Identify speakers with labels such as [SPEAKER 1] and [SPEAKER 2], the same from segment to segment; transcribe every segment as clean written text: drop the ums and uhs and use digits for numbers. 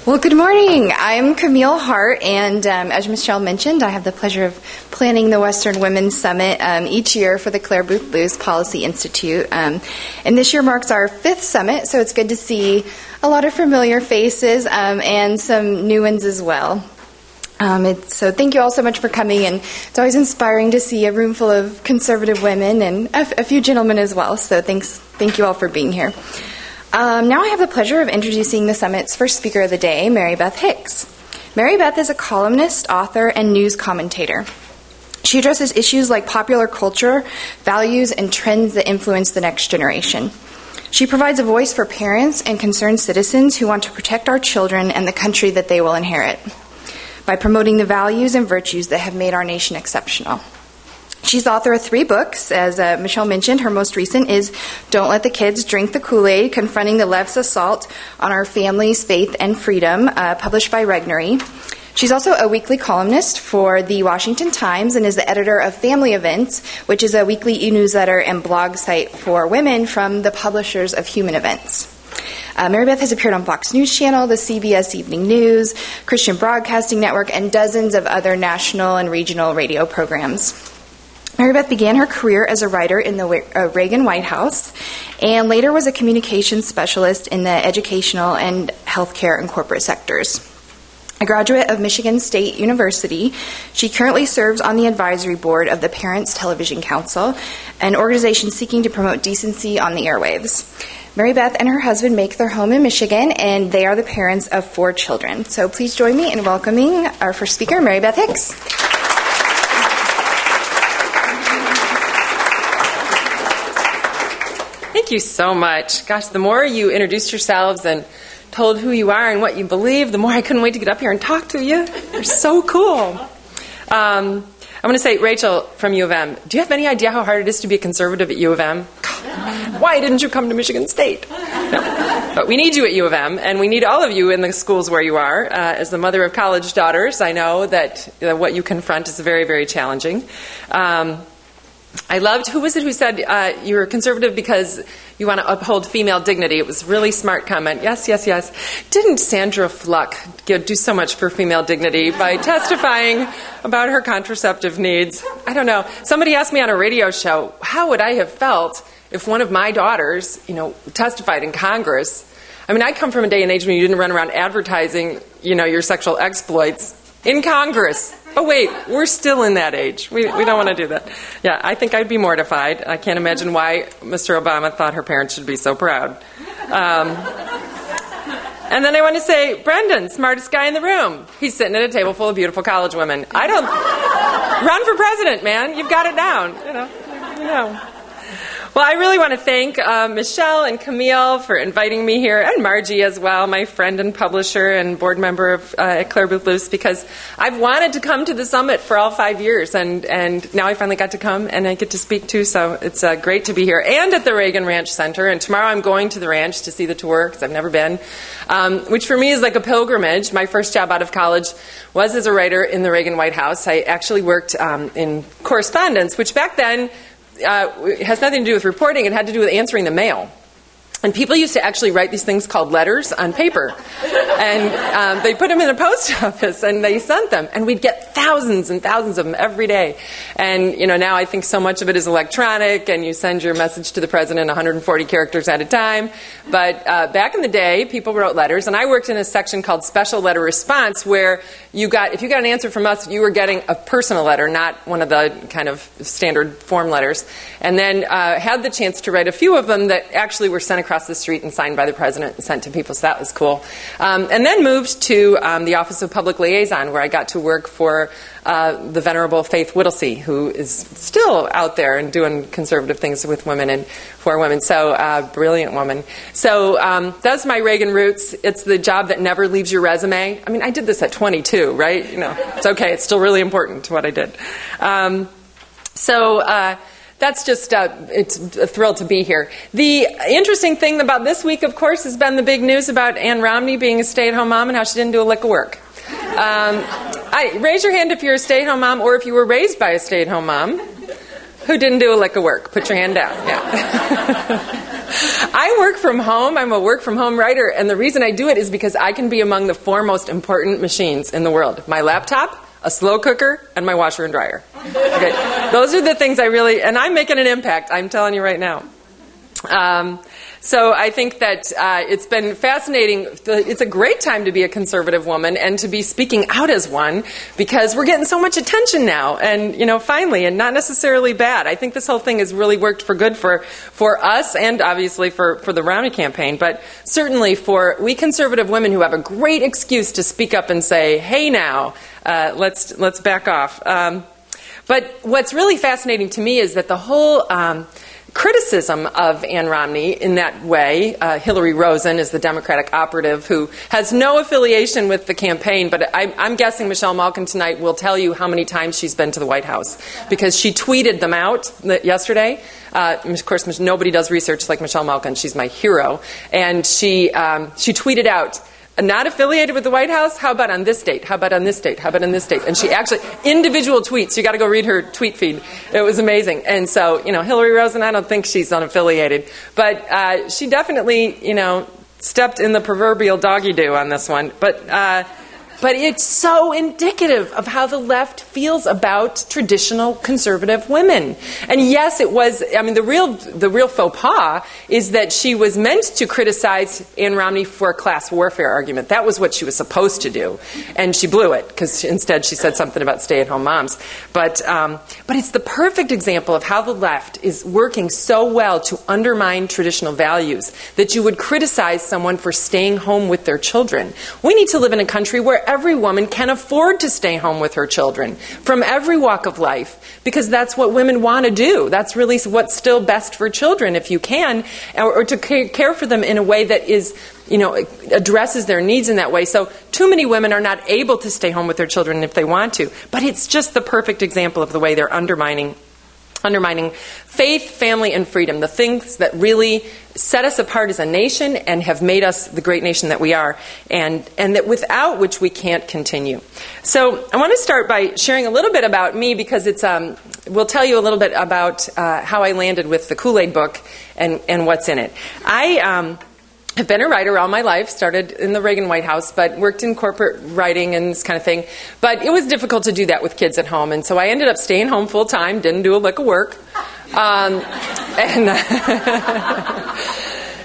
[SPEAKER 1] Well, good morning. I'm Camille Hart, and as Michelle mentioned, I have the pleasure of planning the Western Women's Summit each year for the Clare, Boothe, Luce Policy Institute. And this year marks our 5th summit, so it's good to see a lot of familiar faces and some new ones as well. So thank you all so much for coming, and it's always inspiring to see a room full of conservative women and a few gentlemen as well, so thank you all for being here. Now I have the pleasure of introducing the summit's first speaker of the day, Marybeth Hicks. Marybeth is a columnist, author, and news commentator. She addresses issues like popular culture, values, and trends that influence the next generation. She provides a voice for parents and concerned citizens who want to protect our children and the country that they will inherit by promoting the values and virtues that have made our nation exceptional. She's the author of 3 books. As Michelle mentioned, her most recent is Don't Let the Kids Drink the Kool-Aid, Confronting the Left's Assault on Our Families, Faith, and Freedom, published by Regnery. She's also a weekly columnist for the Washington Times and is the editor of Family Events, which is a weekly e-newsletter and blog site for women from the publishers of Human Events. Marybeth has appeared on Fox News Channel, the CBS Evening News, Christian Broadcasting Network, and dozens of other national and regional radio programs. Marybeth began her career as a writer in the Reagan White House and later was a communications specialist in the educational and healthcare and corporate sectors. A graduate of Michigan State University, she currently serves on the advisory board of the Parents Television Council, an organization seeking to promote decency on the airwaves. Marybeth and her husband make their home in Michigan, and they are the parents of 4 children. So please join me in welcoming our first speaker, Marybeth Hicks.
[SPEAKER 2] Thank you so much. Gosh, the more you introduced yourselves and told who you are and what you believe, the more I couldn't wait to get up here and talk to you. You're so cool. I'm going to say, Rachel from U of M, do you have any idea how hard it is to be a conservative at U of M? Why didn't you come to Michigan State? No. But we need you at U of M, and we need all of you in the schools where you are. As the mother of college daughters, I know that what you confront is very, very challenging. I loved, who was it who said you were conservative because you want to uphold female dignity? It was a really smart comment. Yes, yes, yes. Didn't Sandra Fluck do so much for female dignity by testifying about her contraceptive needs? I don't know. Somebody asked me on a radio show, how would I have felt if one of my daughters, testified in Congress? I mean, I come from a day and age when you didn't run around advertising, your sexual exploits in Congress. Oh, wait, we're still in that age. We don't want to do that. Yeah, I think I'd be mortified. I can't imagine why Mr. Obama thought her parents should be so proud. And then I want to say, Brendan, smartest guy in the room. He's sitting at a table full of beautiful college women. Run for president, man. You've got it down. You know. Well, I really want to thank Michelle and Camille for inviting me here, and Margie as well, my friend and publisher and board member of at Clare, Boothe, Luce, because I've wanted to come to the summit for all 5 years, and now I finally got to come, and I get to speak too, so it's great to be here, and at the Reagan Ranch Center, and tomorrow I'm going to the ranch to see the tour, because I've never been, which for me is like a pilgrimage. My first job out of college was as a writer in the Reagan White House. I actually worked in correspondence, which back then, it has nothing to do with reporting. It had to do with answering the mail. And people used to actually write these things called letters on paper. And they put them in the post office and they sent them. And we'd get thousands and thousands of them every day. And, now I think so much of it is electronic and you send your message to the president 140 characters at a time. But back in the day, people wrote letters. And I worked in a section called Special Letter Response where if you got an answer from us, you were getting a personal letter, not one of the kind of standard form letters. And then had the chance to write a few of them that actually were sent across the street and signed by the president and sent to people, so that was cool. And then moved to the Office of Public Liaison, where I got to work for the Venerable Faith Whittlesey, who is still out there and doing conservative things with women and for women. So, brilliant woman. So, that's my Reagan roots. It's the job that never leaves your resume. I mean, I did this at 22, right? It's okay. It's still really important to what I did. That's just, it's a thrill to be here. The interesting thing about this week, of course, has been the big news about Ann Romney being a stay-at-home mom and how she didn't do a lick of work. Raise your hand if you're a stay-at-home mom or if you were raised by a stay-at-home mom who didn't do a lick of work. Put your hand down. Yeah. I work from home. I'm a work from home writer, and the reason I do it is because I can be among the 4 most important machines in the world. My laptop, a slow cooker, and my washer and dryer. Okay. Those are the things I really, and I'm making an impact, I'm telling you right now. So I think that it's been fascinating. It's a great time to be a conservative woman and to be speaking out as one, because we're getting so much attention now, and finally, and not necessarily bad. I think this whole thing has really worked for good for us, and obviously for the Romney campaign, but certainly for we conservative women who have a great excuse to speak up and say, "Hey, now, let's back off." But what's really fascinating to me is that the whole criticism of Ann Romney in that way. Hillary Rosen is the Democratic operative who has no affiliation with the campaign, but I'm guessing Michelle Malkin tonight will tell you how many times she's been to the White House, because she tweeted them out yesterday. Of course, nobody does research like Michelle Malkin. She's my hero. And she tweeted out, "Not affiliated with the White House? How about on this date? How about on this date? How about on this date?" And she actually, individual tweets, you got to go read her tweet feed. It was amazing. And so, Hillary Rosen, I don't think she's unaffiliated. But she definitely, stepped in the proverbial doggy do on this one. But it's so indicative of how the left feels about traditional conservative women. And yes, it was, the real faux pas is that she was meant to criticize Ann Romney for a class warfare argument. That was what she was supposed to do. And she blew it, because instead she said something about stay-at-home moms. But it's the perfect example of how the left is working so well to undermine traditional values that you would criticize someone for staying home with their children. We need to live in a country where every woman can afford to stay home with her children from every walk of life, because that's what women want to do. That's really what's still best for children, if you can, or to care for them in a way that is, addresses their needs in that way. So too many women are not able to stay home with their children if they want to. But it's just the perfect example of the way they're undermining faith, family, and freedom, the things that really set us apart as a nation and have made us the great nation that we are, and that without which we can't continue. So I want to start by sharing a little bit about me, because it's we'll tell you a little bit about how I landed with the Kool-Aid book and what's in it. I've been a writer all my life, started in the Reagan White House, but worked in corporate writing and this kind of thing. But it was difficult to do that with kids at home, and so I ended up staying home full time, didn't do a lick of work.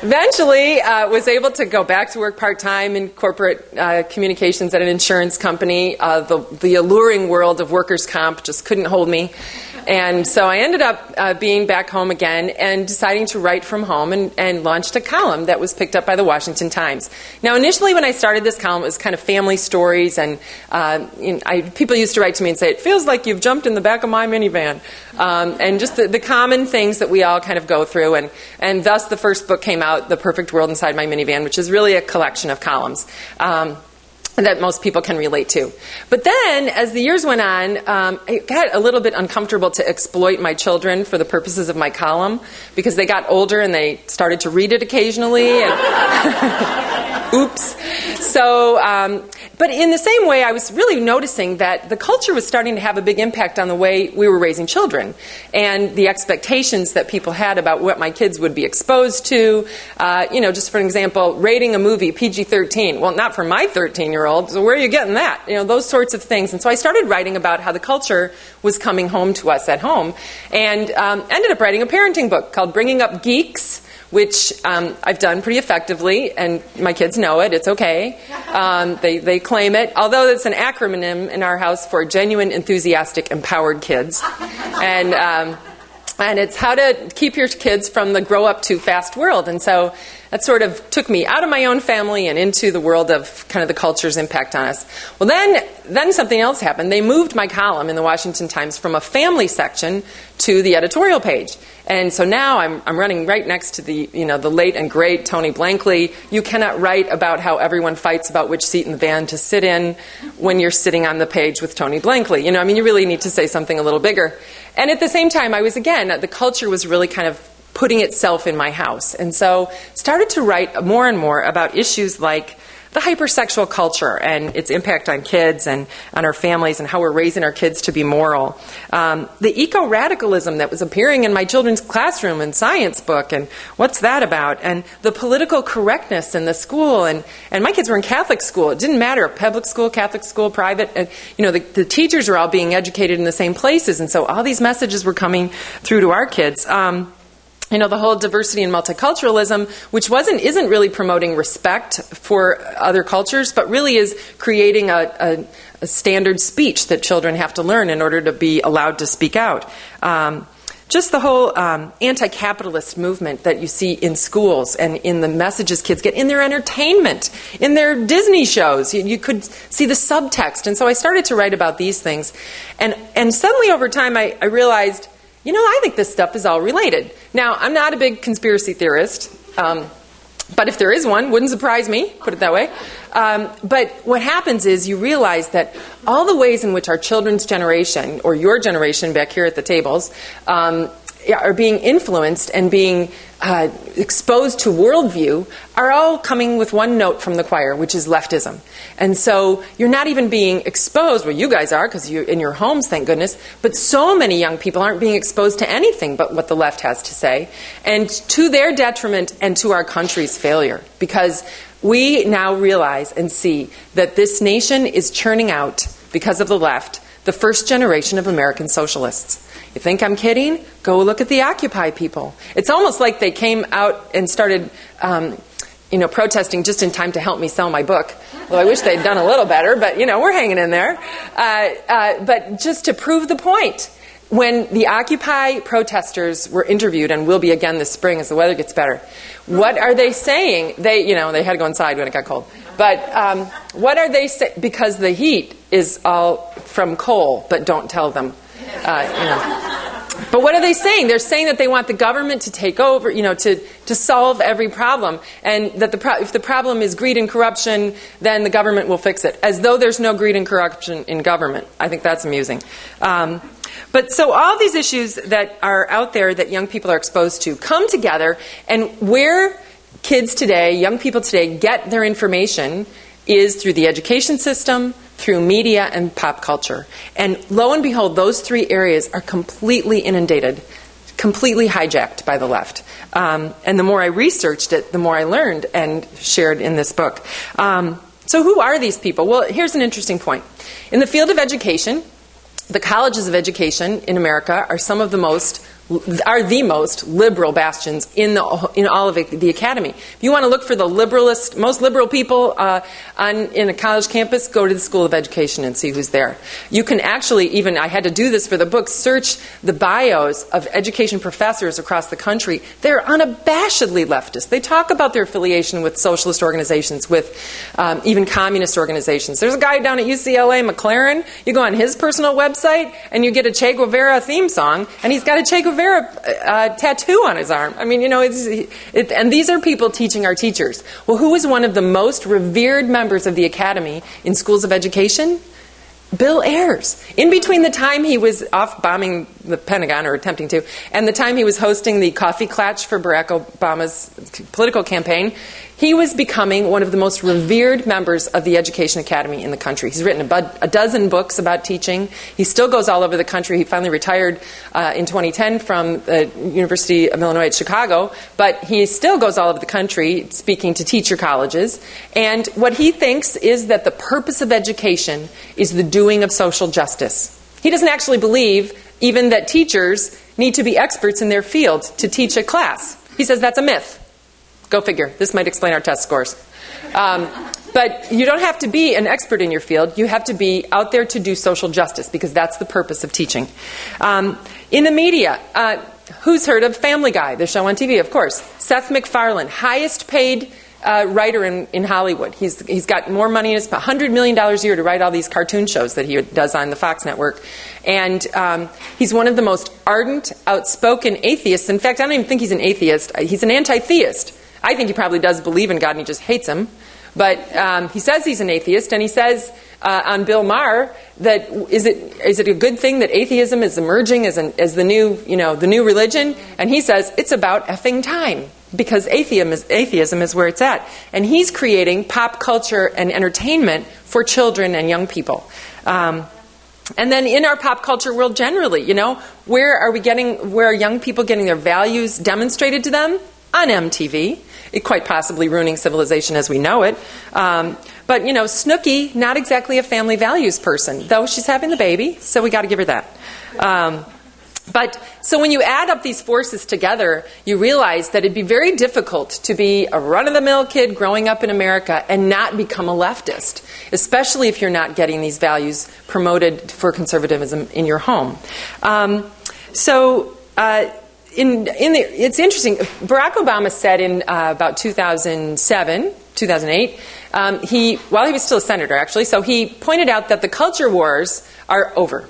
[SPEAKER 2] Eventually, was able to go back to work part-time in corporate communications at an insurance company. The alluring world of workers' comp just couldn't hold me. And so I ended up being back home again and deciding to write from home, and launched a column that was picked up by the Washington Times. Now, initially when I started this column, it was kind of family stories, and people used to write to me and say, "It feels like you've jumped in the back of my minivan." And just the common things that we all kind of go through. And thus the first book came out, The Perfect World Inside My Minivan, which is really a collection of columns. That most people can relate to. But then, as the years went on, it got a little bit uncomfortable to exploit my children for the purposes of my column, because they got older and they started to read it occasionally. And oops. So, but in the same way, I was really noticing that the culture was starting to have a big impact on the way we were raising children, and the expectations that people had about what my kids would be exposed to. Just for an example, rating a movie PG-13. Well, not for my 13-year-old, so where are you getting that? Those sorts of things. And so I started writing about how the culture was coming home to us at home, and ended up writing a parenting book called Bringing Up Geeks, which I've done pretty effectively, and my kids know it. It's okay. They claim it, although it's an acronym in our house for Genuine, Enthusiastic, Empowered Kids. And it's how to keep your kids from the grow up too fast world. And so that sort of took me out of my own family and into the world of kind of the culture's impact on us. Well, then something else happened. They moved my column in the Washington Times from a family section to the editorial page. And so now I'm running right next to the late and great Tony Blankley. You cannot write about how everyone fights about which seat in the van to sit in when you're sitting on the page with Tony Blankley. You really need to say something a little bigger. And at the same time, the culture was really kind of putting itself in my house. And so started to write more and more about issues like the hypersexual culture and its impact on kids and on our families and how we're raising our kids to be moral. The eco-radicalism that was appearing in my children's classroom and science book, and what's that about? And the political correctness in the school. And my kids were in Catholic school. It didn't matter, public school, Catholic school, private. And, the teachers were all being educated in the same places. And so all these messages were coming through to our kids. The whole diversity and multiculturalism, which isn't really promoting respect for other cultures, but really is creating a standard speech that children have to learn in order to be allowed to speak out. Just the whole anti-capitalist movement that you see in schools and in the messages kids get in their entertainment, in their Disney shows. You could see the subtext. And so I started to write about these things. And suddenly over time I realized, I think this stuff is all related. Now, I'm not a big conspiracy theorist, but if there is one, wouldn't surprise me, put it that way. But what happens is you realize that all the ways in which our children's generation, or your generation back here at the tables, are being influenced and being exposed to worldview are all coming with one note from the choir, which is leftism. And so you're not even being exposed, well, you guys are, because you're in your homes, thank goodness, but so many young people aren't being exposed to anything but what the left has to say, and to their detriment and to our country's failure, because we now realize and see that this nation is churning out, because of the left, the first generation of American socialists. You think I'm kidding? Go look at the Occupy people. It's almost like they came out and started, protesting just in time to help me sell my book. Well, I wish they'd done a little better, but, we're hanging in there. But just to prove the point, when the Occupy protesters were interviewed, and will be again this spring as the weather gets better, what are they saying? They had to go inside when it got cold. But what are they saying? Because the heat is all from coal, but don't tell them. But what are they saying? They're saying that they want the government to take over, to solve every problem, and that if the problem is greed and corruption, then the government will fix it, as though there's no greed and corruption in government. I think that's amusing. But so all these issues that are out there that young people are exposed to come together, and where kids today, young people today, get their information is through the education system, through media, and pop culture. And lo and behold, those three areas are completely inundated, completely hijacked by the left. And the more I researched it, the more I learned and shared in this book. So who are these people? Well, here's an interesting point. In the field of education, the colleges of education in America are the most liberal bastions in all of the academy. If you want to look for the most liberal people in a college campus, go to the School of Education and see who's there. You can actually, I had to do this for the book, search the bios of education professors across the country. They're unabashedly leftist. They talk about their affiliation with socialist organizations, with even communist organizations. There's a guy down at UCLA, McLaren. You go on his personal website and you get a Che Guevara theme song, and he's got a Che Guevara tattoo on his arm. And these are people teaching our teachers. Well, who is one of the most revered members of the academy in schools of education? Bill Ayers. In between the time he was off bombing the Pentagon, or attempting to, and the time he was hosting the coffee klatch for Barack Obama's political campaign, he was becoming one of the most revered members of the Education Academy in the country. He's written about a dozen books about teaching. He still goes all over the country. He finally retired in 2010 from the University of Illinois at Chicago, but he still goes all over the country speaking to teacher colleges. And what he thinks is that the purpose of education is the doing of social justice. He doesn't actually believe even that teachers need to be experts in their field to teach a class. He says that's a myth. Go figure. This might explain our test scores. But you don't have to be an expert in your field. You have to be out there to do social justice, because that's the purpose of teaching. In the media, who's heard of Family Guy, the show on TV? Of course. Seth MacFarlane, highest paid writer in Hollywood. He's got more money, $100 million a year to write all these cartoon shows that he does on the Fox network. And he's one of the most ardent, outspoken atheists. In fact, I don't even think he's an atheist. He's an anti-theist. I think he probably does believe in God and he just hates him. But he says he's an atheist, and he says on Bill Maher that is it a good thing that atheism is emerging as the new religion? And he says it's about effing time. because atheism is where it's at. And he's creating pop culture and entertainment for children and young people. And then in our pop culture world generally, where are young people getting their values demonstrated to them? On MTV. It quite possibly ruining civilization as we know it. But, Snooki, not exactly a family values person, though she's having the baby, so we got to give her that. So when you add up these forces together, you realize that it'd be very difficult to be a run-of-the-mill kid growing up in America and not become a leftist, especially if you're not getting these values promoted for conservatism in your home. It's interesting. Barack Obama said in about 2008, while he was still a senator, actually, so he pointed out that the culture wars are over.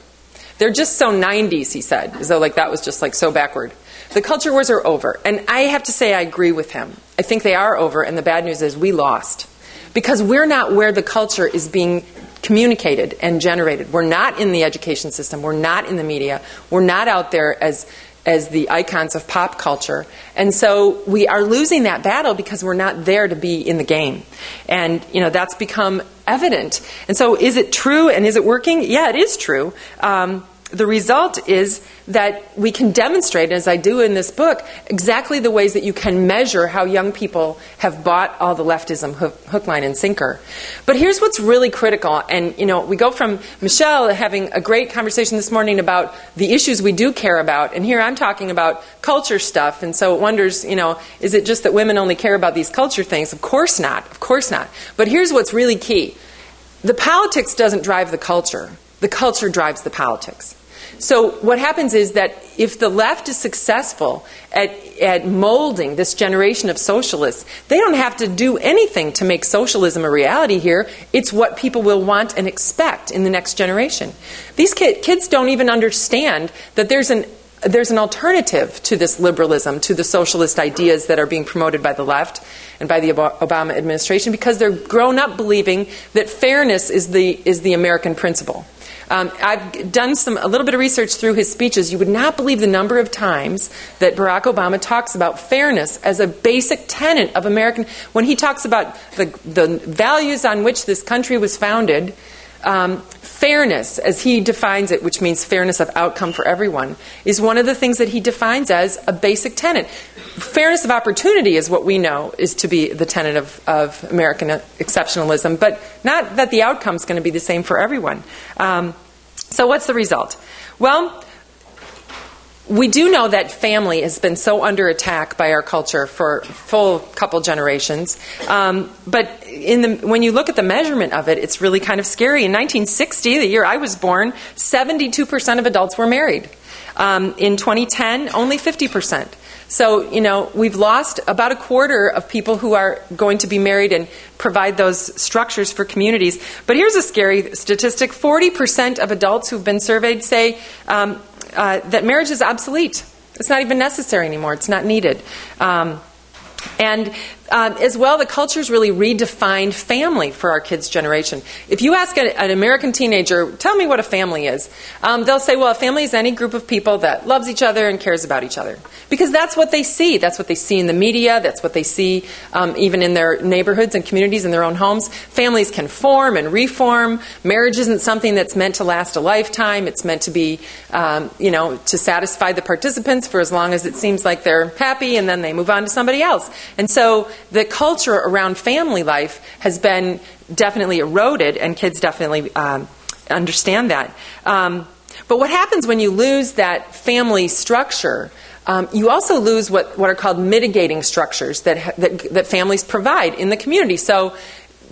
[SPEAKER 2] They're just so 90s, he said, as though that was just so backward. The culture wars are over. And I have to say I agree with him. I think they are over, and the bad news is we lost. Because we're not where the culture is being communicated and generated. We're not in the education system. We're not in the media. We're not out there as the icons of pop culture. And so we are losing that battle because we're not there to be in the game. And, that's become evident. And so is it true and is it working? Yeah, it is true. The result is that we can demonstrate, as I do in this book, exactly the ways that you can measure how young people have bought all the leftism hook, line, and sinker. But here's what's really critical. And, we go from Michelle having a great conversation this morning about the issues we do care about. And here I'm talking about culture stuff. And so it wonders, is it just that women only care about these culture things? Of course not. Of course not. But here's what's really key. The politics doesn't drive the culture. The culture drives the politics. So what happens is that if the left is successful at molding this generation of socialists, they don't have to do anything to make socialism a reality here. It's what people will want and expect in the next generation. These kids don't even understand that there's an alternative to this liberalism, to the socialist ideas that are being promoted by the left and by the Obama administration, because they're grown up believing that fairness is the American principle. I've done a little bit of research through his speeches. You would not believe the number of times that Barack Obama talks about fairness as a basic tenet of American. When he talks about the values on which this country was founded, fairness, as he defines it, which means fairness of outcome for everyone, is one of the things that he defines as a basic tenet. Fairness of opportunity is what we know is to be the tenet of American exceptionalism, but not that the outcome is going to be the same for everyone. So what's the result? Well, we do know that family has been so under attack by our culture for a full couple generations. But when you look at the measurement of it, it's really kind of scary. In 1960, the year I was born, 72% of adults were married. In 2010, only 50%. So, we've lost about a quarter of people who are going to be married and provide those structures for communities. But here's a scary statistic. 40% of adults who've been surveyed say that marriage is obsolete. It's not even necessary anymore. It's not needed. And as well, the culture's really redefined family for our kids' generation. If you ask an American teenager, tell me what a family is, they'll say, well, a family is any group of people that loves each other and cares about each other. Because that's what they see. That's what they see in the media. That's what they see even in their neighborhoods and communities, in their own homes. Families can form and reform. Marriage isn't something that's meant to last a lifetime. It's meant to be, to satisfy the participants for as long as it seems like they're happy, and then they move on to somebody else. And so the culture around family life has been definitely eroded, and kids definitely understand that. But what happens when you lose that family structure? You also lose what are called mitigating structures that families provide in the community. So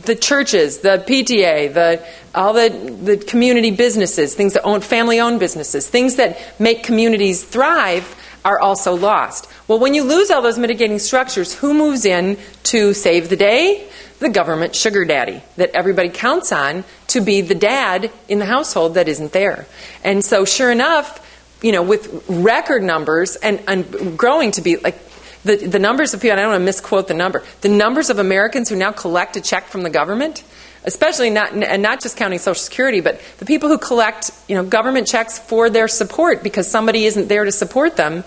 [SPEAKER 2] the churches, the PTA, all the community businesses, things that family-owned businesses, things that make communities thrive are also lost. Well, when you lose all those mitigating structures, who moves in to save the day? The government sugar daddy that everybody counts on to be the dad in the household that isn't there. And so sure enough, with record numbers and growing to be like the numbers of people, I don't want to misquote the number, the numbers of Americans who now collect a check from the government, especially not just counting Social Security, but the people who collect government checks for their support because somebody isn't there to support them,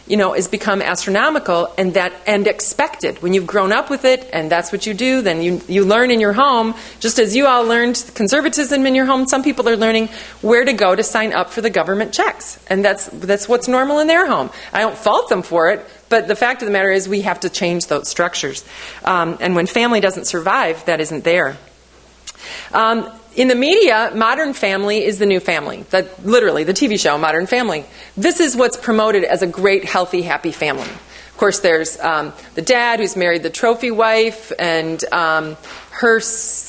[SPEAKER 2] has become astronomical and expected. When you've grown up with it and that's what you do, then you learn in your home, just as you all learned conservatism in your home, some people are learning where to go to sign up for the government checks. And that's what's normal in their home. I don't fault them for it, but the fact of the matter is we have to change those structures. And when family doesn't survive, that isn't there. In the media, Modern Family is the new family. Literally, the TV show, Modern Family. This is what's promoted as a great, healthy, happy family. Of course, there's the dad who's married the trophy wife, and her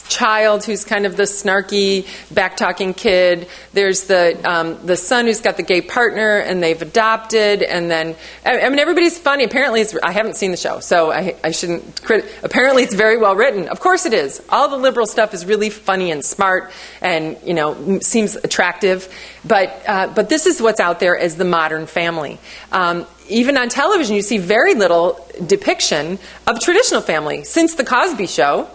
[SPEAKER 2] child who's kind of the snarky, back-talking kid. There's the son who's got the gay partner, and they've adopted. And then, I mean, everybody's funny. Apparently, I haven't seen the show, so I shouldn't apparently, it's very well written. Of course it is. All the liberal stuff is really funny and smart, and seems attractive. But this is what's out there as the modern family. Even on television, you see very little depiction of traditional family. Since The Cosby Show,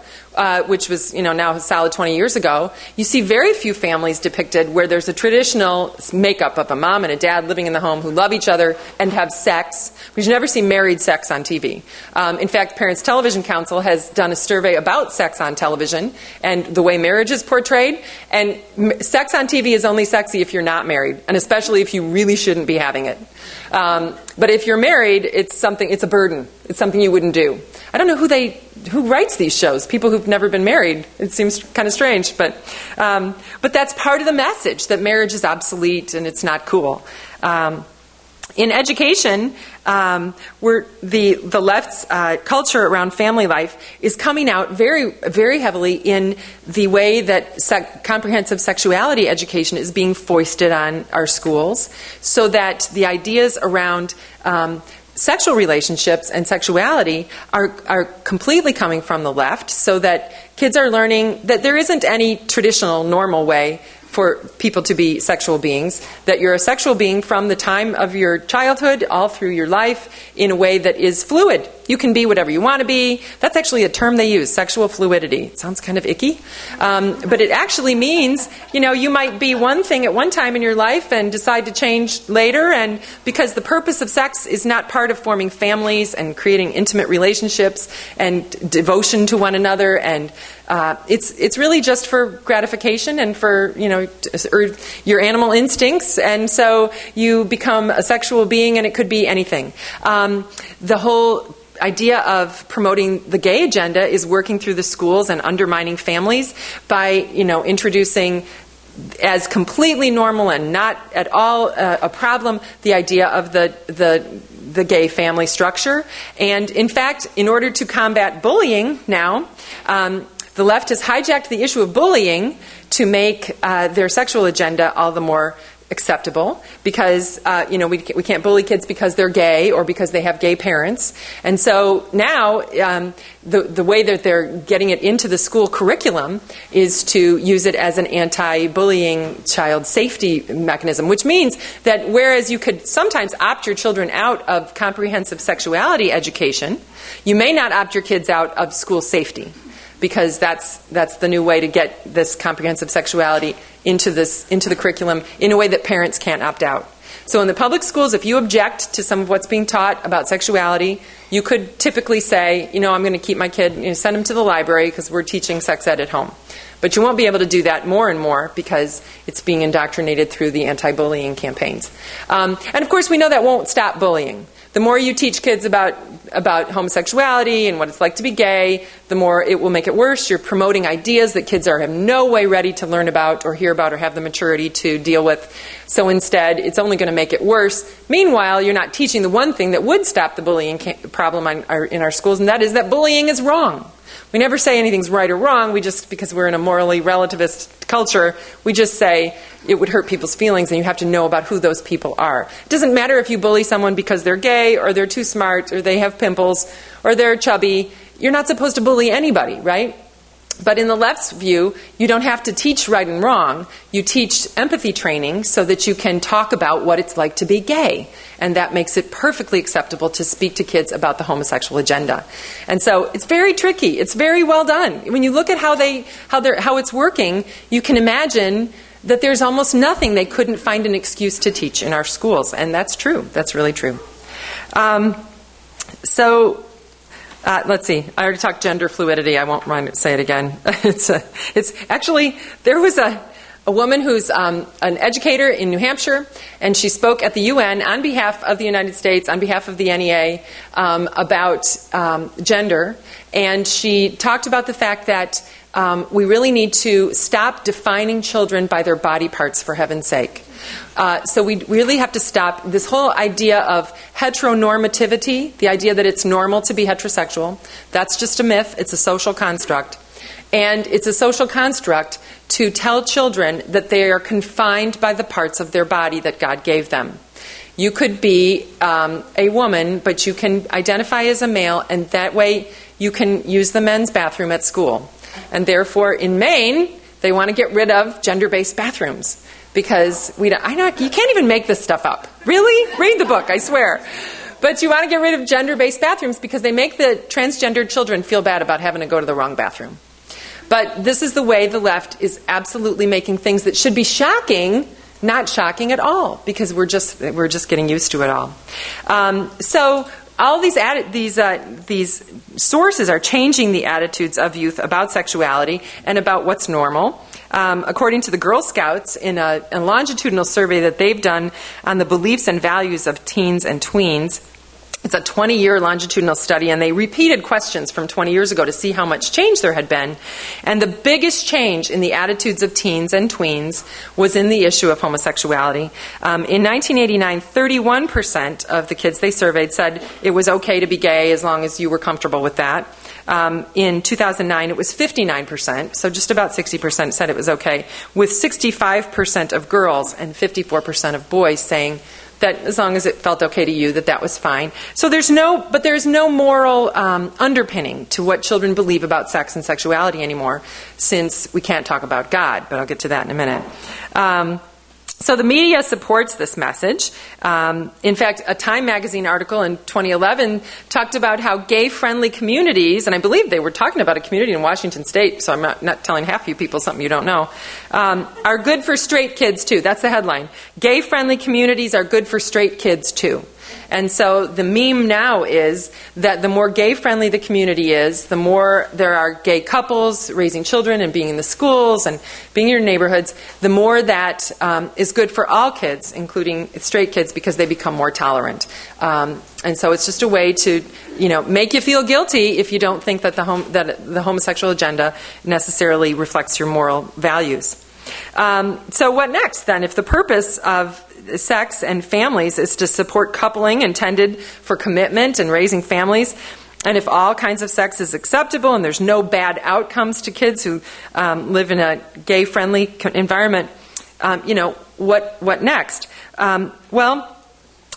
[SPEAKER 2] which was now a solid 20 years ago, you see very few families depicted where there's a traditional makeup of a mom and a dad living in the home who love each other and have sex. Because you never see married sex on TV. In fact, Parents Television Council has done a survey about sex on television and the way marriage is portrayed. And sex on TV is only sexy if you're not married, and especially if you really shouldn't be having it. But if you're married, it's a burden. It's something you wouldn't do. I don't know who writes these shows. People who've never been married. It seems kind of strange, but that's part of the message, that marriage is obsolete and it's not cool. In education, where the left's culture around family life is coming out very, very heavily in the way that comprehensive sexuality education is being foisted on our schools, so that the ideas around sexual relationships and sexuality are completely coming from the left, so that kids are learning that there isn't any traditional, normal way for people to be sexual beings, that you're a sexual being from the time of your childhood all through your life in a way that is fluid. You can be whatever you want to be. That's actually a term they use, sexual fluidity. It sounds kind of icky, but it actually means, you might be one thing at one time in your life and decide to change later, and because the purpose of sex is not part of forming families and creating intimate relationships and devotion to one another, and it's really just for gratification and for your animal instincts, and so you become a sexual being, and it could be anything. The whole idea of promoting the gay agenda is working through the schools and undermining families by introducing as completely normal and not at all a problem the idea of the gay family structure. And in fact, in order to combat bullying now, the left has hijacked the issue of bullying to make their sexual agenda all the more acceptable, because we can't bully kids because they're gay or because they have gay parents. And so now the way that they're getting it into the school curriculum is to use it as an anti-bullying child safety mechanism, which means that whereas you could sometimes opt your children out of comprehensive sexuality education, you may not opt your kids out of school safety, because that's the new way to get this comprehensive sexuality into the curriculum in a way that parents can't opt out. So in the public schools, if you object to some of what's being taught about sexuality, you could typically say, I'm going to keep my kid, send him to the library because we're teaching sex ed at home. But you won't be able to do that more and more because it's being indoctrinated through the anti-bullying campaigns. And of course, we know that won't stop bullying. The more you teach kids about homosexuality and what it's like to be gay, the more it will make it worse. You're promoting ideas that kids have no way ready to learn about or hear about or have the maturity to deal with. So instead, it's only going to make it worse. Meanwhile, you're not teaching the one thing that would stop the bullying problem in our schools, and that is that bullying is wrong. We never say anything's right or wrong. We just, because we're in a morally relativist culture, we just say it would hurt people's feelings and you have to know about who those people are. It doesn't matter if you bully someone because they're gay or they're too smart or they have pimples or they're chubby. You're not supposed to bully anybody, right? But in the left's view, you don't have to teach right and wrong. You teach empathy training so that you can talk about what it's like to be gay. And that makes it perfectly acceptable to speak to kids about the homosexual agenda. And so it's very tricky. It's very well done. When you look at how it's working, you can imagine that there's almost nothing they couldn't find an excuse to teach in our schools. And that's true. That's really true. Let's see. I already talked gender fluidity. I won't say it again. It's actually, there was a woman who's an educator in New Hampshire, and she spoke at the UN on behalf of the United States, on behalf of the NEA, about gender. And she talked about the fact that we really need to stop defining children by their body parts, for heaven's sake. So we really have to stop this whole idea of heteronormativity, the idea that it's normal to be heterosexual. That's just a myth. It's a social construct. And it's a social construct to tell children that they are confined by the parts of their body that God gave them. You could be a woman, but you can identify as a male, and that way you can use the men's bathroom at school. And therefore, in Maine, they want to get rid of gender-based bathrooms. Because you can't even make this stuff up. Really? Read the book, I swear. But you want to get rid of gender-based bathrooms because they make the transgendered children feel bad about having to go to the wrong bathroom. But this is the way the left is absolutely making things that should be shocking not shocking at all, because we're just getting used to it all. So all these sources are changing the attitudes of youth about sexuality and about what's normal. According to the Girl Scouts, in a longitudinal survey that they've done on the beliefs and values of teens and tweens, it's a 20-year longitudinal study, and they repeated questions from 20 years ago to see how much change there had been. And the biggest change in the attitudes of teens and tweens was in the issue of homosexuality. In 1989, 31% of the kids they surveyed said it was okay to be gay as long as you were comfortable with that. In 2009, it was 59%, so just about 60% said it was okay, with 65% of girls and 54% of boys saying that as long as it felt okay to you, that was fine. So there's no moral underpinning to what children believe about sex and sexuality anymore, since we can't talk about God, but I'll get to that in a minute. So the media supports this message. In fact, a Time magazine article in 2011 talked about how gay-friendly communities, and I believe they were talking about a community in Washington State, so I'm not telling half you people something you don't know, are good for straight kids too. That's the headline. Gay-friendly communities are good for straight kids too. And so the meme now is that the more gay-friendly the community is, the more there are gay couples raising children and being in the schools and being in your neighborhoods, the more that is good for all kids, including straight kids, because they become more tolerant. And so it's just a way to, make you feel guilty if you don't think that the homosexual agenda necessarily reflects your moral values. So what next, then? If the purpose of sex and families is to support coupling intended for commitment and raising families, and if all kinds of sex is acceptable and there's no bad outcomes to kids who live in a gay-friendly environment, what next?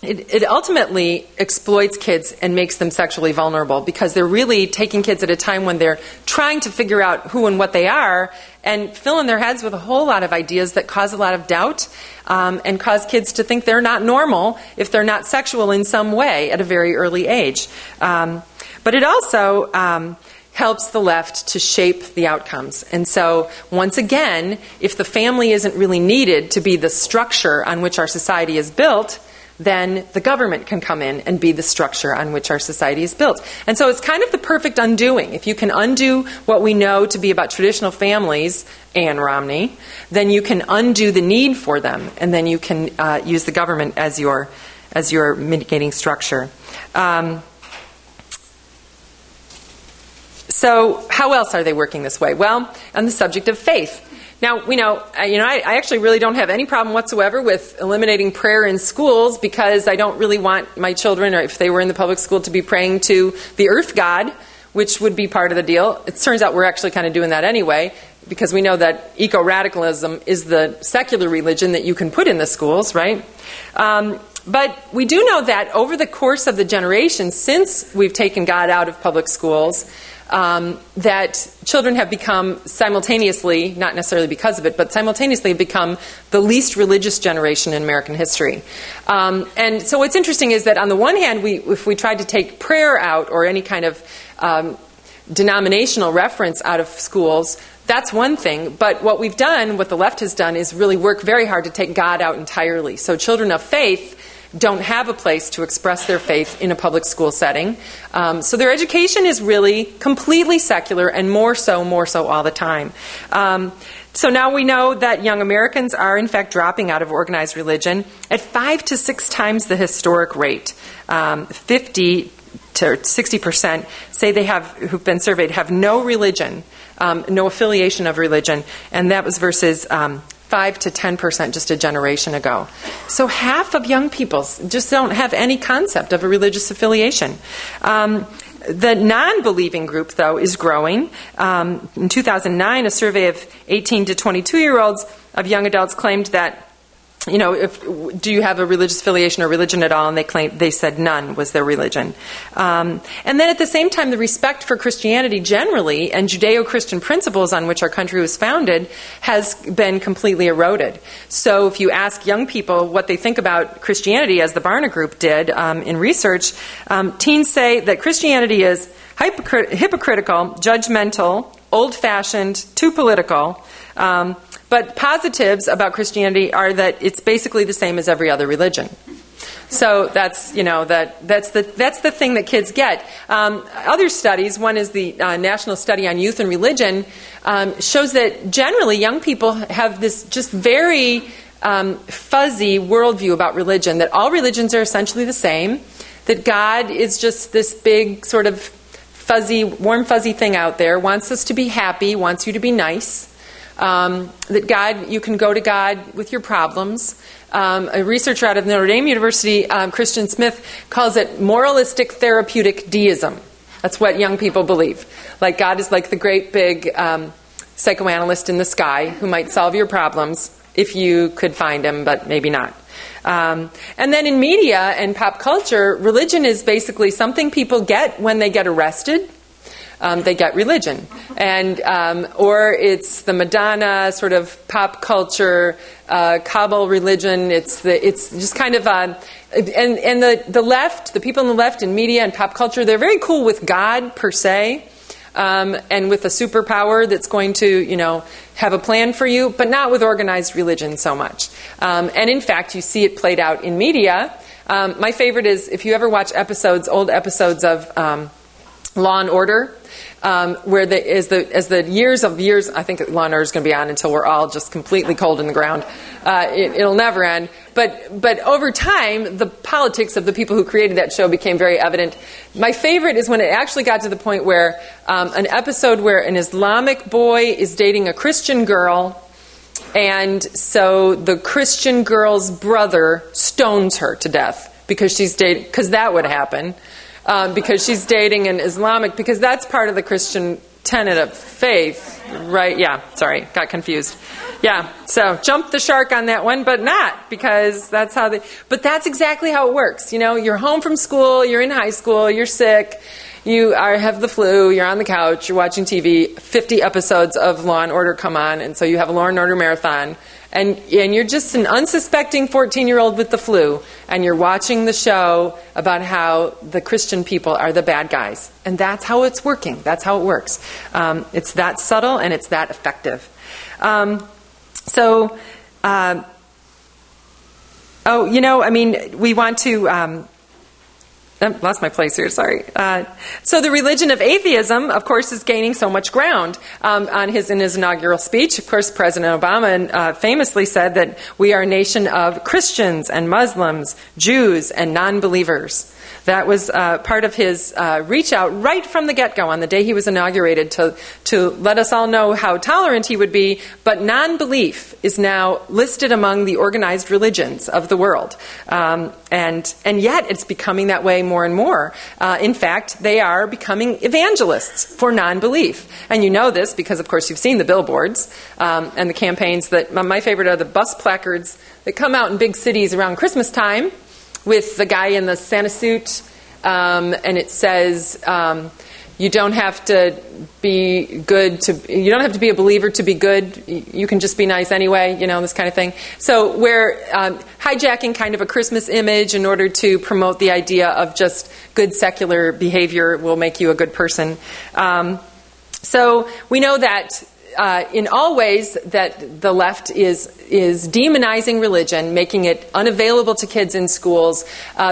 [SPEAKER 2] It ultimately exploits kids and makes them sexually vulnerable, because they're really taking kids at a time when they're trying to figure out who and what they are and filling their heads with a whole lot of ideas that cause a lot of doubt and cause kids to think they're not normal if they're not sexual in some way at a very early age. But it also helps the left to shape the outcomes. And so, once again, if the family isn't really needed to be the structure on which our society is built, then the government can come in and be the structure on which our society is built. And so it's kind of the perfect undoing. If you can undo what we know to be about traditional families, Ann Romney, then you can undo the need for them, and then you can use the government as your mitigating structure. So how else are they working this way? Well, on the subject of faith. Now, I actually really don't have any problem whatsoever with eliminating prayer in schools, because I don't really want my children, or if they were in the public school, to be praying to the earth god, which would be part of the deal. It turns out we're actually kind of doing that anyway, because we know that eco-radicalism is the secular religion that you can put in the schools, right? But we do know that over the course of the generations since we've taken God out of public schools, that children have become simultaneously, not necessarily because of it, but simultaneously become the least religious generation in American history. And so what's interesting is that on the one hand, if we tried to take prayer out, or any kind of denominational reference out of schools, that's one thing. But what the left has done, is really work very hard to take God out entirely. So children of faith don't have a place to express their faith in a public school setting. So their education is really completely secular, and more so all the time. So now we know that young Americans are, in fact, dropping out of organized religion at 5 to 6 times the historic rate. 50 to 60% say they have, who've been surveyed, have no religion, no affiliation of religion, and that was versus 5 to 10% just a generation ago. So half of young people just don't have any concept of a religious affiliation. The non-believing group, though, is growing. In 2009, a survey of 18 to 22-year-olds of young adults claimed that, do you have a religious affiliation or religion at all? And they said none was their religion. And then at the same time, the respect for Christianity generally and Judeo-Christian principles on which our country was founded has been completely eroded. So if you ask young people what they think about Christianity, as the Barna Group did in research, teens say that Christianity is hypocritical, judgmental, old-fashioned, too political. But positives about Christianity are that it's basically the same as every other religion. So that's the thing that kids get. Other studies, one is the National Study on Youth and Religion, shows that generally young people have this just very fuzzy worldview about religion, that all religions are essentially the same, that God is just this big sort of fuzzy, warm fuzzy thing out there, wants us to be happy, wants you to be nice. That God, you can go to God with your problems. A researcher out of Notre Dame University, Christian Smith, calls it moralistic therapeutic deism. That's what young people believe. Like God is like the great big psychoanalyst in the sky who might solve your problems if you could find him, but maybe not. And then in media and pop culture, religion is basically something people get when they get arrested. They get religion, and or it's the Madonna sort of pop culture cabal religion. It's just kind of and the left, the people on the left in media and pop culture, they're very cool with God per se, and with a superpower that's going to have a plan for you, but not with organized religion so much. And in fact, you see it played out in media. My favorite is if you ever watch old episodes of Law and Order. Where as the years, I think Law and Order is going to be on until we're all just completely cold in the ground. It'll never end. But over time, the politics of the people who created that show became very evident. My favorite is when it actually got to the point where an episode where an Islamic boy is dating a Christian girl, and so the Christian girl's brother stones her to death because that would happen. Because she's dating an Islamic, because that's part of the Christian tenet of faith, right? Yeah, sorry, got confused. Yeah, so jump the shark on that one, but not, because that's but that's exactly how it works. You're home from school, you're in high school, you're sick, you have the flu, you're on the couch, you're watching TV, 50 episodes of Law and Order come on, and so you have a Law and Order marathon. And you're just an unsuspecting 14-year-old with the flu, and you're watching the show about how the Christian people are the bad guys. And that's how it's working. That's how it works. It's that subtle, and it's that effective. We want to... I lost my place here, sorry. So the religion of atheism, of course, is gaining so much ground. In his inaugural speech, of course, President Obama famously said that we are a nation of Christians and Muslims, Jews and non-believers. That was part of his reach out right from the get-go on the day he was inaugurated to let us all know how tolerant he would be. But non-belief is now listed among the organized religions of the world. And yet it's becoming that way more and more. In fact, they are becoming evangelists for non-belief. And you know this because, of course, you've seen the billboards and the campaigns. That my favorite are the bus placards that come out in big cities around Christmas time with the guy in the Santa suit, and it says, you don't have to be you don't have to be a believer to be good. You can just be nice anyway, this kind of thing. So we're hijacking kind of a Christmas image in order to promote the idea of just good secular behavior will make you a good person. So we know that in all ways that the left is demonizing religion, making it unavailable to kids in schools.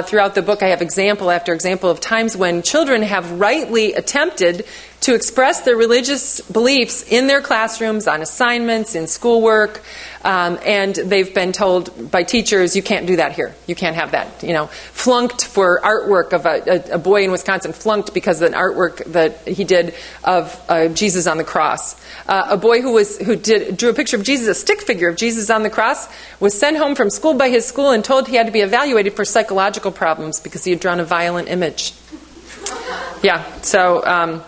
[SPEAKER 2] Throughout the book, I have example after example of times when children have rightly attempted to express their religious beliefs in their classrooms, on assignments, in schoolwork, and they've been told by teachers, you can't do that here. You can't have that. Flunked for artwork of a boy in Wisconsin, flunked because of an artwork that he did of Jesus on the cross. A boy who drew a picture of Jesus, a stick figure of Jesus on the cross, was sent home from school by his school and told he had to be evaluated for psychological problems because he had drawn a violent image. Yeah, so...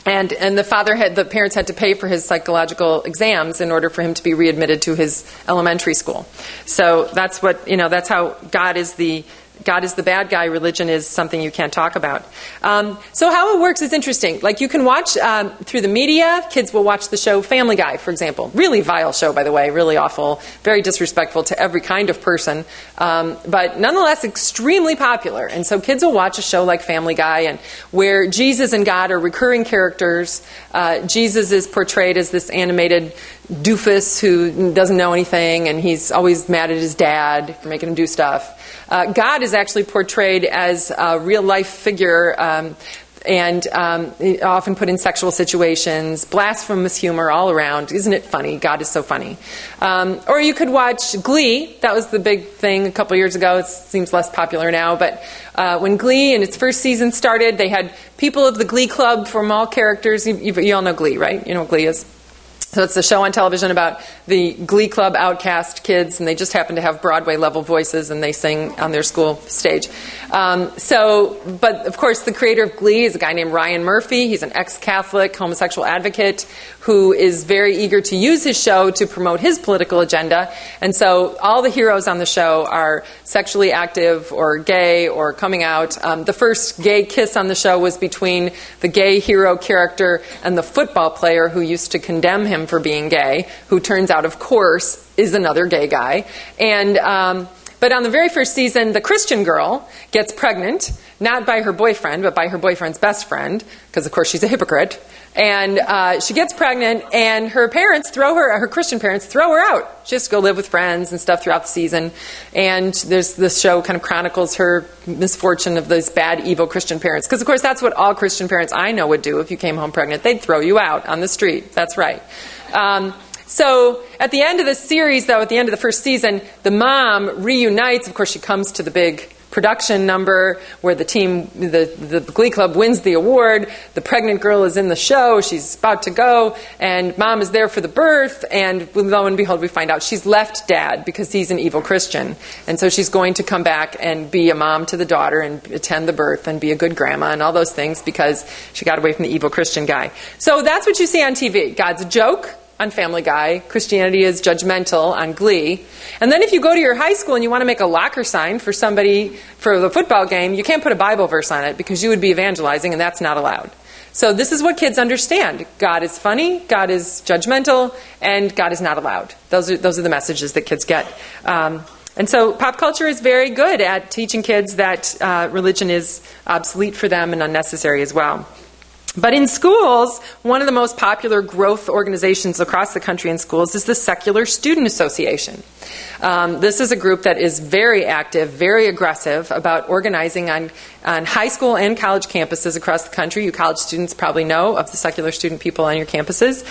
[SPEAKER 2] And the parents had to pay for his psychological exams in order for him to be readmitted to his elementary school. So that's that's how God is the bad guy. Religion is something you can't talk about. So how it works is interesting. Like you can watch through the media. Kids will watch the show Family Guy, for example. Really vile show, by the way. Really awful. Very disrespectful to every kind of person. But nonetheless, extremely popular. And so kids will watch a show like Family Guy, and where Jesus and God are recurring characters. Jesus is portrayed as this animated doofus who doesn't know anything, and he's always mad at his dad for making him do stuff. God is actually portrayed as a real-life figure and often put in sexual situations, blasphemous humor all around. Isn't it funny? God is so funny. Or you could watch Glee. That was the big thing a couple years ago. It seems less popular now. But when Glee in its first season started, they had people of the Glee Club from all characters. You all know Glee, right? You know what Glee is? So it's a show on television about the Glee Club outcast kids, and they just happen to have Broadway-level voices, and they sing on their school stage. But of course, the creator of Glee is a guy named Ryan Murphy. He's an ex-Catholic homosexual advocate who is very eager to use his show to promote his political agenda. And so all the heroes on the show are sexually active or gay or coming out. The first gay kiss on the show was between the gay hero character and the football player who used to condemn him for being gay, who turns out, of course, is another gay guy. But on the very first season, the Christian girl gets pregnant, not by her boyfriend, but by her boyfriend's best friend, because, of course, she's a hypocrite. And she gets pregnant, and her Christian parents throw her out. She has to go live with friends and stuff throughout the season. And this show kind of chronicles her misfortune of those bad, evil Christian parents. Because, of course, that's what all Christian parents I know would do if you came home pregnant. They'd throw you out on the street. That's right. So at the end of the series, though, at the end of the first season, the mom reunites. Of course, she comes to the big production number where the team, the Glee Club, wins the award. The pregnant girl is in the show. She's about to go, and mom is there for the birth. And lo and behold, we find out she's left dad because he's an evil Christian. And so she's going to come back and be a mom to the daughter and attend the birth and be a good grandma and all those things because she got away from the evil Christian guy. So that's what you see on TV. God's a joke on Family Guy. Christianity is judgmental on Glee. And then if you go to your high school and you want to make a locker sign for somebody for the football game, you can't put a Bible verse on it because you would be evangelizing, and that's not allowed. So this is what kids understand. God is funny, God is judgmental, and God is not allowed. Those are the messages that kids get. And so pop culture is very good at teaching kids that religion is obsolete for them and unnecessary as well. But in schools, one of the most popular growth organizations across the country in schools is the Secular Student Association. This is a group that is very active, very aggressive about organizing on high school and college campuses across the country. You college students probably know of the secular student people on your campuses.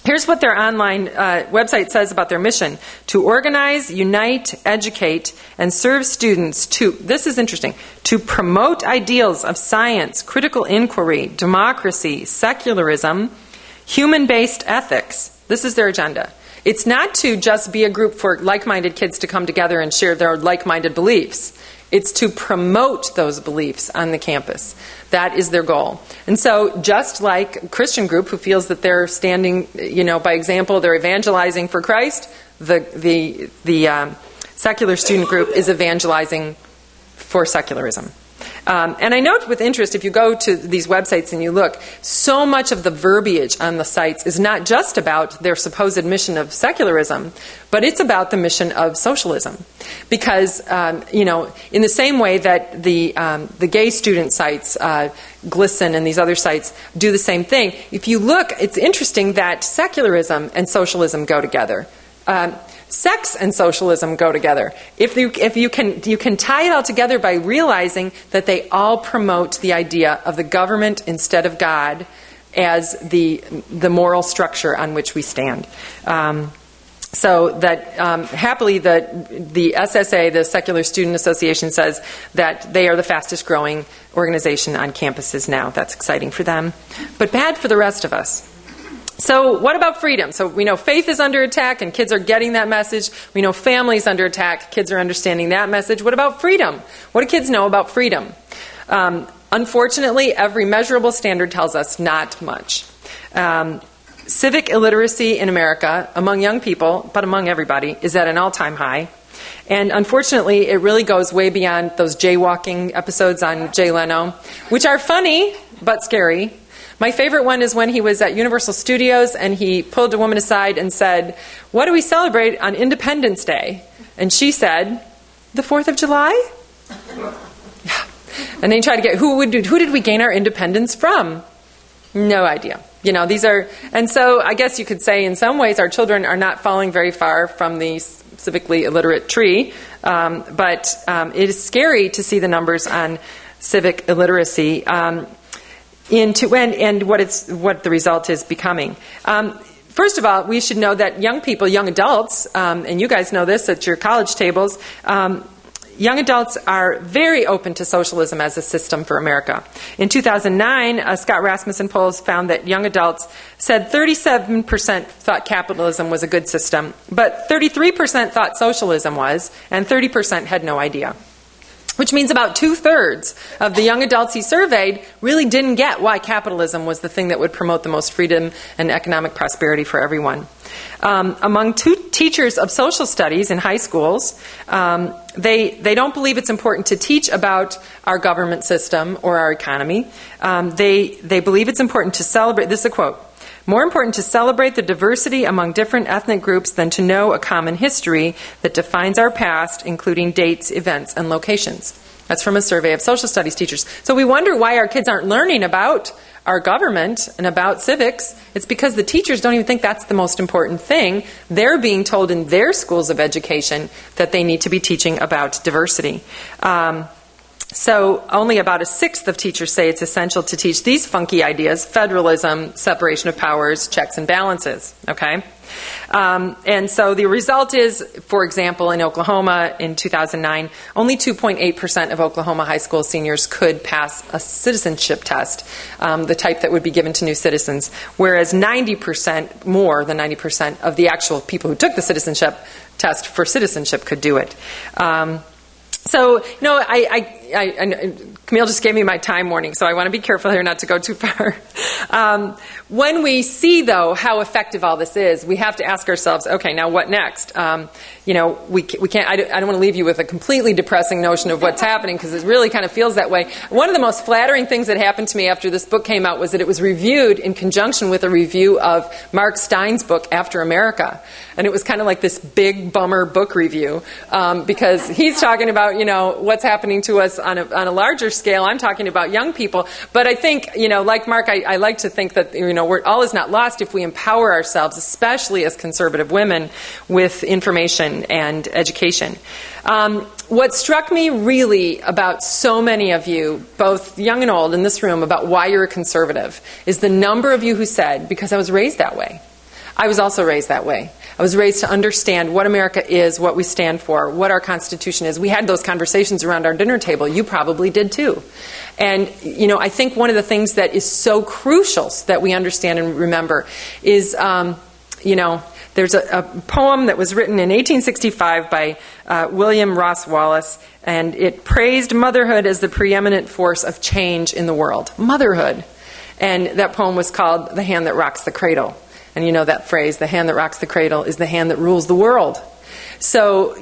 [SPEAKER 2] Here's what their online website says about their mission: to organize, unite, educate, and serve students to, this is interesting, to promote ideals of science, critical inquiry, democracy, secularism, human-based ethics. This is their agenda. It's not to just be a group for like-minded kids to come together and share their like-minded beliefs. It's to promote those beliefs on the campus. That is their goal. And so just like a Christian group who feels that they're standing, by example, they're evangelizing for Christ, the secular student group is evangelizing for secularism. And I note with interest, if you go to these websites and you look, so much of the verbiage on the sites is not just about their supposed mission of secularism, but it's about the mission of socialism. Because, in the same way that the gay student sites, Glisten and these other sites, do the same thing, if you look, it's interesting that secularism and socialism go together. Sex and socialism go together. If you can tie it all together by realizing that they all promote the idea of the government instead of God as the moral structure on which we stand. So that happily the SSA, the Secular Student Association, says that they are the fastest growing organization on campuses now. That's exciting for them, but bad for the rest of us. So what about freedom? So we know faith is under attack and kids are getting that message. We know family is under attack. Kids are understanding that message. What about freedom? What do kids know about freedom? Unfortunately, every measurable standard tells us not much. Civic illiteracy in America, among young people, but among everybody, is at an all-time high. And unfortunately, it really goes way beyond those jaywalking episodes on Jay Leno, which are funny but scary. My favorite one is when he was at Universal Studios and he pulled a woman aside and said, "What do we celebrate on Independence Day?" And she said, "The 4th of July?" Yeah. And then he tried to get, who did we gain our independence from? No idea. These are, and so I guess you could say in some ways our children are not falling very far from the civically illiterate tree, but it is scary to see the numbers on civic illiteracy. And what the result is becoming. First of all, we should know that young people, young adults, and you guys know this at your college tables, young adults are very open to socialism as a system for America. In 2009, Scott Rasmussen polls found that young adults said 37% thought capitalism was a good system, but 33% thought socialism was, and 30% had no idea. Which means about 2/3 of the young adults he surveyed really didn't get why capitalism was the thing that would promote the most freedom and economic prosperity for everyone. Among teachers of social studies in high schools, they don't believe it's important to teach about our government system or our economy. They believe it's important to celebrate, this is a quote, "More important to celebrate the diversity among different ethnic groups than to know a common history that defines our past, including dates, events, and locations." That's from a survey of social studies teachers. So we wonder why our kids aren't learning about our government and about civics. It's because the teachers don't even think that's the most important thing. They're being told in their schools of education that they need to be teaching about diversity. So only about 1/6 of teachers say it's essential to teach these funky ideas: federalism, separation of powers, checks and balances. Okay? And so the result is, for example, in Oklahoma in 2009, only 2.8% of Oklahoma high school seniors could pass a citizenship test, the type that would be given to new citizens, whereas 90%, more than 90% of the actual people who took the citizenship test for citizenship could do it. So, Camille just gave me my time warning, so I want to be careful here not to go too far. When we see, though, how effective all this is, we have to ask ourselves, okay, now what next? We can't, I don't want to leave you with a completely depressing notion of what's happening, because it really kind of feels that way. One of the most flattering things that happened to me after this book came out was that it was reviewed in conjunction with a review of Mark Stein's book, After America. And it was kind of like this big bummer book review, because he's talking about, what's happening to us on a larger scale. I'm talking about young people. But I think, like Mark, I like to think that, all is not lost if we empower ourselves, especially as conservative women, with information and education. What struck me really about so many of you, both young and old in this room, about why you're a conservative, is the number of you who said, because I was raised that way. I was also raised that way. I was raised to understand what America is, what we stand for, what our Constitution is. We had those conversations around our dinner table. You probably did too. And, I think one of the things that is so crucial that we understand and remember is, there's a poem that was written in 1865 by William Ross Wallace, and it praised motherhood as the preeminent force of change in the world. Motherhood. And that poem was called The Hand That Rocks the Cradle. And you know that phrase, the hand that rocks the cradle is the hand that rules the world. So,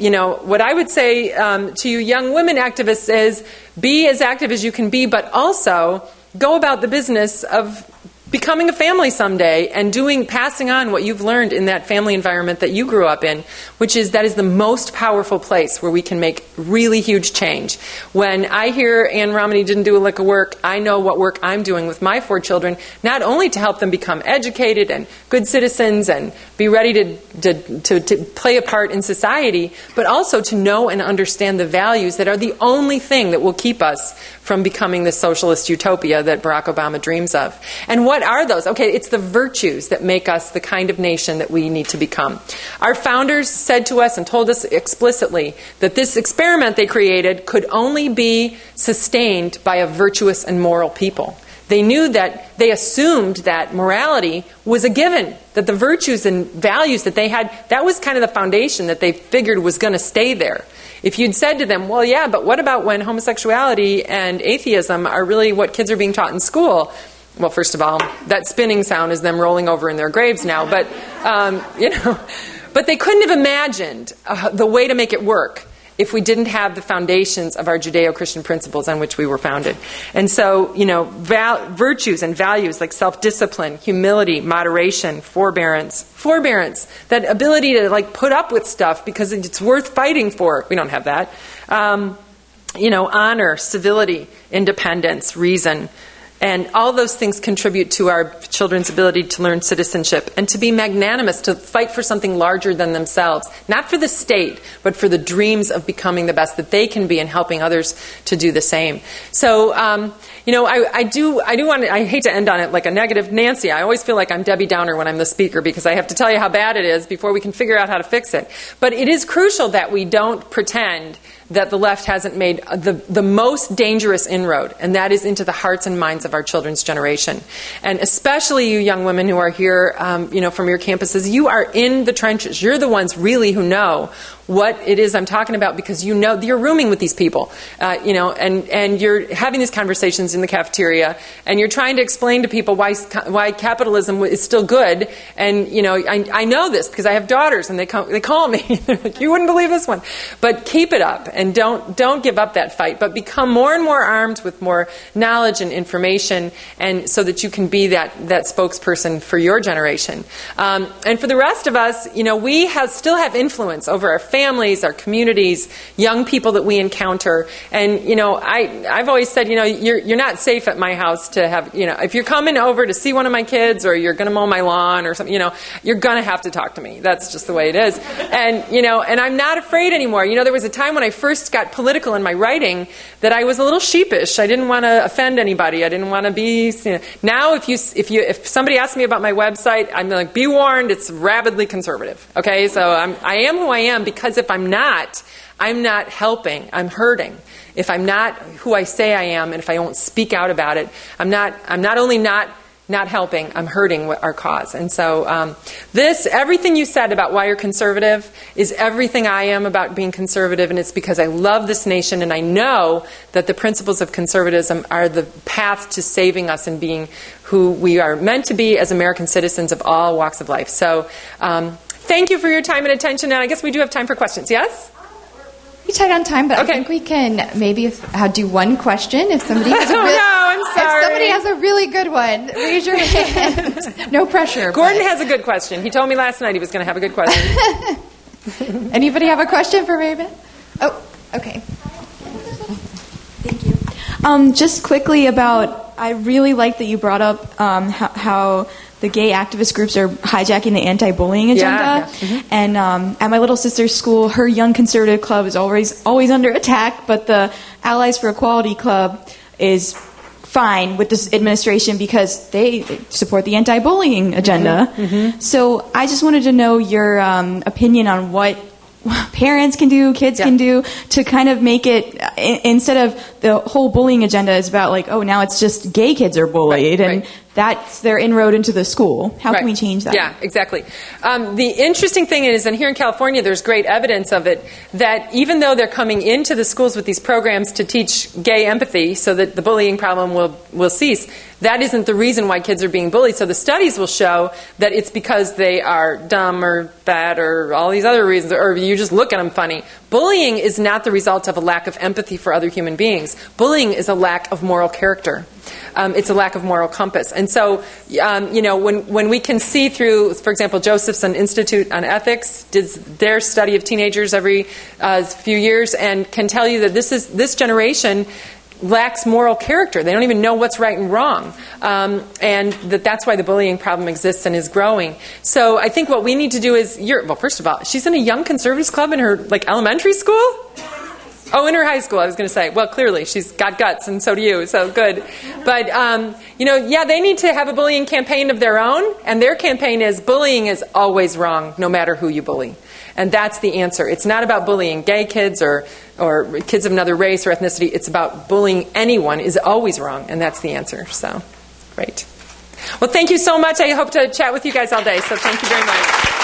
[SPEAKER 2] what I would say to you young women activists is be as active as you can be, but also go about the business of becoming a family someday and passing on what you've learned in that family environment that you grew up in, that is the most powerful place where we can make really huge change. When I hear Ann Romney didn't do a lick of work, I know what work I'm doing with my 4 children, not only to help them become educated and good citizens and be ready to play a part in society, but also to know and understand the values that are the only thing that will keep us from becoming the socialist utopia that Barack Obama dreams of. And what are those? Okay, it's the virtues that make us the kind of nation that we need to become. Our founders said to us and told us explicitly that this experiment they created could only be sustained by a virtuous and moral people. They assumed that morality was a given, that the virtues and values that they had, that was kind of the foundation that they figured was going to stay there. If you'd said to them, well, yeah, but what about when homosexuality and atheism are really what kids are being taught in school? Well, first of all, that spinning sound is them rolling over in their graves now. But, but they couldn't have imagined the way to make it work if we didn't have the foundations of our Judeo-Christian principles on which we were founded. And so, virtues and values like self-discipline, humility, moderation, forbearance, that ability to put up with stuff because it's worth fighting for. We don't have that. Honor, civility, independence, reason. And all those things contribute to our children's ability to learn citizenship and to be magnanimous, to fight for something larger than themselves. Not for the state, but for the dreams of becoming the best that they can be and helping others to do the same. So, I hate to end on it like a negative Nancy. I always feel like I'm Debbie Downer when I'm the speaker because I have to tell you how bad it is before we can figure out how to fix it. But it is crucial that we don't pretend that the left hasn't made the most dangerous inroad, and that is into the hearts and minds of our children's generation. And especially you young women who are here, from your campuses, you are in the trenches. You're the ones really who know what it is I'm talking about because you're rooming with these people, and you're having these conversations in the cafeteria, and you're trying to explain to people why capitalism is still good. And I know this because I have daughters, and they call me. They're like, you wouldn't believe this one. But keep it up, and don't give up that fight. But become more and more armed with more knowledge and information, and so that you can be that spokesperson for your generation. And for the rest of us, we still have influence over our families, our communities, young people that we encounter. And, I've always said, you're not safe at my house to have, if you're coming over to see one of my kids or you're going to mow my lawn or something, you're going to have to talk to me. That's just the way it is. And, and I'm not afraid anymore. There was a time when I first got political in my writing that I was a little sheepish. I didn't want to offend anybody. I didn't want to be, now if somebody asks me about my website, I'm like, be warned, it's rabidly conservative. Okay. So I am who I am because if I'm not helping, I'm hurting. If I'm not who I say I am, and if I don't speak out about it, I'm not only not helping, I'm hurting our cause. And so everything you said about why you're conservative is everything I am about being conservative, and it's because I love this nation, and I know that the principles of conservatism are the path to saving us and being who we are meant to be as American citizens of all walks of life. So thank you for your time and attention, and I guess we do have time for questions. Yes?
[SPEAKER 1] We're tight on time, but okay. I think we can maybe do one question if somebody has
[SPEAKER 2] I'm sorry.
[SPEAKER 1] If somebody has a really good one, raise your hand. No pressure.
[SPEAKER 2] Gordon has a good question. He told me last night he was going to have a good question.
[SPEAKER 1] Anybody have a question for Marybeth? Oh, okay.
[SPEAKER 3] Thank you. Just quickly I really like that you brought up how the gay activist groups are hijacking the anti-bullying agenda.
[SPEAKER 2] Yeah. Mm-hmm.
[SPEAKER 3] And at my little sister's school, her Young Conservative Club is always under attack, but the Allies for Equality Club is fine with this administration because they support the anti-bullying agenda.
[SPEAKER 2] Mm-hmm. Mm-hmm.
[SPEAKER 3] So I just wanted to know your opinion on what parents can do, kids can do to kind of make it instead of the whole bullying agenda is about like, oh, now it's just gay kids are bullied, and that's their inroad into the school. How can we change that?
[SPEAKER 2] Yeah, exactly. The interesting thing is, and here in California there's great evidence of it, that even though they're coming into the schools with these programs to teach gay empathy so that the bullying problem will cease, that isn't the reason why kids are being bullied. So the studies will show that it's because they are dumb or bad or all these other reasons, or you just look at them funny. Bullying is not the result of a lack of empathy for other human beings. Bullying is a lack of moral character. It's a lack of moral compass. And so, when we can see through, for example, Josephson Institute on Ethics did their study of teenagers every few years and can tell you that this generation lacks moral character. They don't even know what's right and wrong. And that's why the bullying problem exists and is growing. So I think what we need to do is, well, first of all, she's in a young conservatives club in her elementary school? Oh, in her high school, I was going to say. Well, clearly, she's got guts, and so do you, so good. But, they need to have a bullying campaign of their own, and their campaign is bullying is always wrong, no matter who you bully. And that's the answer. It's not about bullying gay kids or kids of another race or ethnicity. It's about bullying anyone is always wrong, and that's the answer. So, great. Well, thank you so much. I hope to chat with you guys all day, so thank you very much.